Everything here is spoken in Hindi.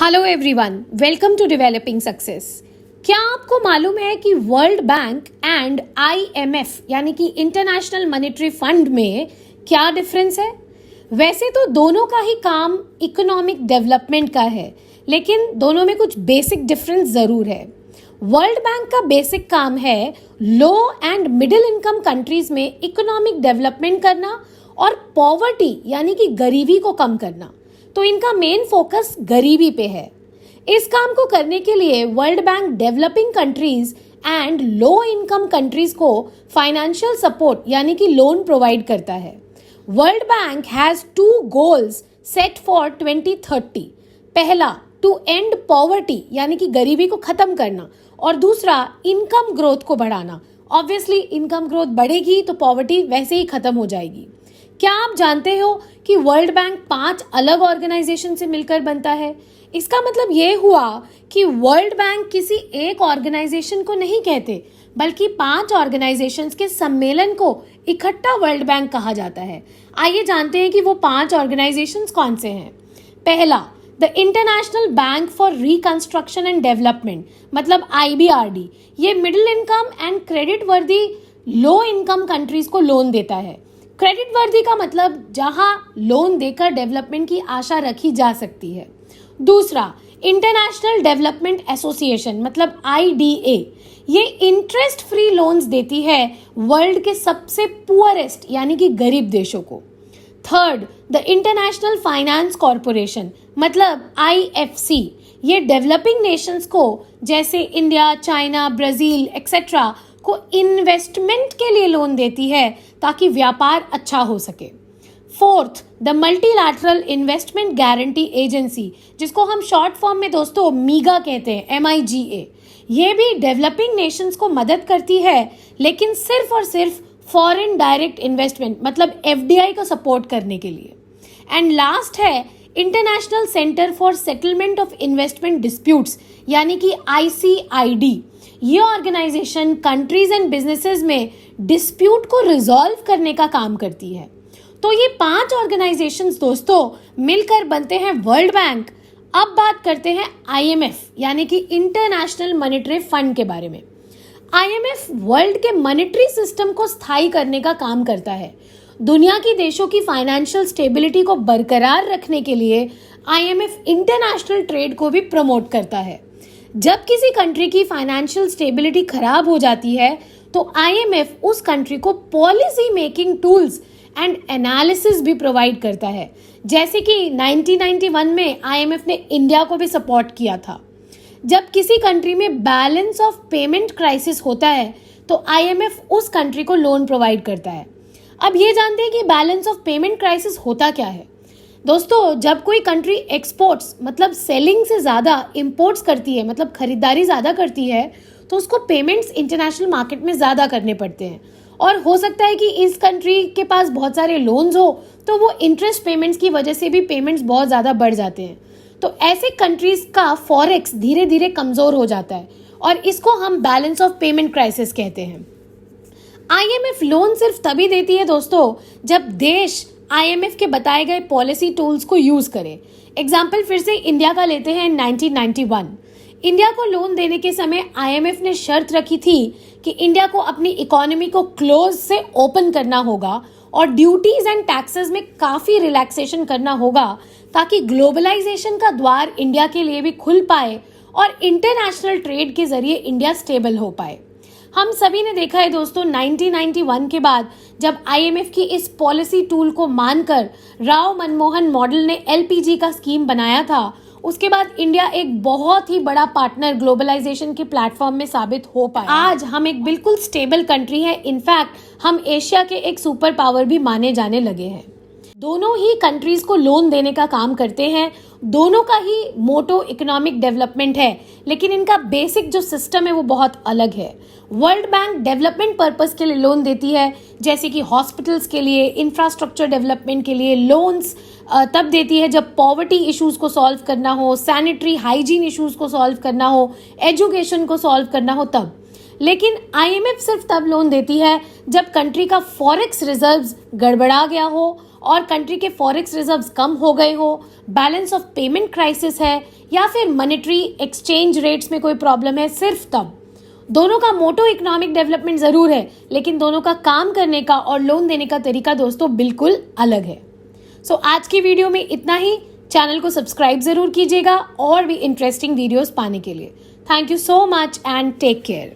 Hello everyone, welcome to developing success. क्या आपको मालूम है कि वर्ल्ड बैंक एंड आईएमएफ यानी कि इंटरनेशनल मॉनेटरी फंड में क्या डिफरेंस है? वैसे तो दोनों का ही काम इकोनॉमिक डेवलपमेंट का है, लेकिन दोनों में कुछ बेसिक डिफरेंस जरूर है। वर्ल्ड बैंक का बेसिक काम है लो एंड मिडिल इनकम कंट्रीज में इकोनॉमिक डेवलपमेंट करना और पॉवर्टी यानी कि गरीबी को कम करना। तो इनका मेन फोकस गरीबी पे है। इस काम को करने के लिए world bank developing countries and low income countries को फाइनेंशियल सपोर्ट यानी कि लोन प्रोवाइड करता है। World bank has 2 goals set for 2030। पहला, टू एंड पॉवर्टी यानी कि गरीबी को खत्म करना, और दूसरा इनकम ग्रोथ को बढ़ाना। ऑब्वियसली इनकम ग्रोथ बढ़ेगी तो पॉवर्टी वैसे ही खत्म हो जाएगी। क्या आप जानते हो कि वर्ल्ड बैंक 5 अलग ऑर्गेनाइजेशन से मिलकर बनता है? इसका मतलब ये हुआ कि वर्ल्ड बैंक किसी एक ऑर्गेनाइजेशन को नहीं कहते, बल्कि 5 ऑर्गेनाइजेशंस के सम्मेलन को इकट्ठा वर्ल्ड बैंक कहा जाता है। आइए जानते हैं कि वो 5 ऑर्गेनाइजेशंस कौन से हैं। पहला, the international bank for reconstruction and development, मतलब IBRD। ये मिडिल इनकम एंड क्रेडिट वर्दी लो इनकम कंट्रीज को लोन देता है। क्रेडिट वर्दी का मतलब जहां लोन देकर डेवलपमेंट की आशा रखी जा सकती है। दूसरा, इंटरनेशनल डेवलपमेंट एसोसिएशन, मतलब IDA। ये इंटरेस्ट फ्री लोन्स देती है वर्ल्ड के सबसे पुअरेस्ट यानी कि गरीब देशों को। Third, the international finance corporation, मतलब IFC। ये डेवलपिंग नेशंस को जैसे इंडिया, चाइना, ब्राजील एक्सेट्रा को इन्वेस्टमेंट के लिए लोन देती है ताकि व्यापार अच्छा हो सके। Fourth, the multilateral investment guarantee agency, जिसको हम शॉर्ट फॉर्म में दोस्तों मीगा कहते हैं, MIGA। ये भी डेवलपिंग नेशंस को मदद करती है, लेकिन सिर्फ और सिर्फ फॉरेन डायरेक्ट इन्वेस्टमेंट मतलब FDI को सपोर्ट करने के लिए। एंड लास्ट है international centre for settlement of investment disputes यानी कि ICID। ये ऑर्गेनाइजेशन कंट्रीज एंड बिजनेसेस में डिस्प्यूट को रिजॉल्व करने का काम करती है। तो ये 5 ऑर्गेनाइजेशंस दोस्तों मिलकर बनते हैं वर्ल्ड बैंक। अब बात करते हैं IMF यानी कि इंटरनेशनल मॉनेटरी फंड के बारे में। IMF वर्ल्ड के मॉनेटरी सिस्टम को स्थायी करने का काम करता है। दुनिया की देशों की फाइनेंशियल स्टेबिलिटी को बरकरार रखने के लिए IMF इंटरनेशनल ट्रेड को भी प्रमोट करता है। जब किसी कंट्री की फाइनेंशियल स्टेबिलिटी खराब हो जाती है तो IMF उस कंट्री को policy making tools and analysis भी प्रोवाइड करता है। जैसे कि 1991 में IMF ने इंडिया को भी सपोर्ट किया था। जब किसी कंट्री में बैलेंस ऑफ पेमेंट क्राइसिस होता है तो IMF उस कंट्री को लोन प्रोवाइड करता है। अब ये जानते हैं कि बैलेंस ऑफ पेमेंट क्राइसिस होता क्या है। दोस्तों, जब कोई कंट्री एक्सपोर्ट्स मतलब सेलिंग से ज़्यादा इंपोर्ट्स करती है, मतलब खरीदारी ज़्यादा करती है, तो उसको पेमेंट्स इंटरनेशनल मार्केट में ज़्यादा करने पड़ते हैं। और हो सकता है कि इस कंट्री के पास बहुत सारे लोन्स हो तो वो इंटरेस्ट पेमेंट्स की वजह से भी पेमेंट्स बहुत ज़्यादा बढ़ जाते हैं। तो ऐसे कंट्रीज का फॉरेक्स धीरे धीरे कमज़ोर हो जाता है और इसको हम बैलेंस ऑफ पेमेंट क्राइसिस कहते हैं। IMF लोन सिर्फ तभी देती है दोस्तों जब देश IMF के बताए गए पॉलिसी टूल्स को यूज करें। एग्जाम्पल फिर से इंडिया का लेते हैं। 1991 इंडिया को लोन देने के समय IMF ने शर्त रखी थी कि इंडिया को अपनी इकोनॉमी को क्लोज से ओपन करना होगा और ड्यूटीज एंड टैक्सेस में काफी रिलैक्सेशन करना होगा ताकि ग्लोबलाइजेशन का द्वार इंडिया के लिए भी खुल पाए और इंटरनेशनल ट्रेड के जरिए इंडिया स्टेबल हो पाए। हम सभी ने देखा है दोस्तों, 1991 के बाद जब IMF की इस पॉलिसी टूल को मानकर राव मनमोहन मॉडल ने LPG का स्कीम बनाया था, उसके बाद इंडिया एक बहुत ही बड़ा पार्टनर ग्लोबलाइजेशन के प्लेटफॉर्म में साबित हो पाया। आज हम एक बिल्कुल स्टेबल कंट्री है। इनफैक्ट हम एशिया के एक सुपर पावर भी माने जाने लगे हैं। दोनों ही कंट्रीज को लोन देने का काम करते हैं। दोनों का ही मोटो इकोनॉमिक डेवलपमेंट है, लेकिन इनका बेसिक जो सिस्टम है वो बहुत अलग है। वर्ल्ड बैंक डेवलपमेंट पर्पस के लिए लोन देती है, जैसे कि हॉस्पिटल्स के लिए, इंफ्रास्ट्रक्चर डेवलपमेंट के लिए लोन्स तब देती है जब पॉवर्टी इश्यूज को सॉल्व करना हो, सैनिटरी हाइजीन इश्यूज को सॉल्व करना हो, एजुकेशन को सॉल्व करना हो तब। लेकिन IMF सिर्फ तब लोन देती है जब कंट्री का फॉरेक्स रिजर्व्स गड़बड़ा गया हो और कंट्री के फॉरेक्स रिजर्व्स कम हो गए हो, बैलेंस ऑफ पेमेंट क्राइसिस है या फिर मॉनेटरी एक्सचेंज रेट्स में कोई प्रॉब्लम है सिर्फ तब। दोनों का मोटो इकोनॉमिक डेवलपमेंट जरूर है, लेकिन दोनों का काम करने का और लोन देने का तरीका दोस्तों बिल्कुल अलग है। सो आज की वीडियो में इतना ही। चैनल को सब्सक्राइब जरूर कीजिएगा और भी इंटरेस्टिंग वीडियोस पाने के लिए। Thank you so much and take care.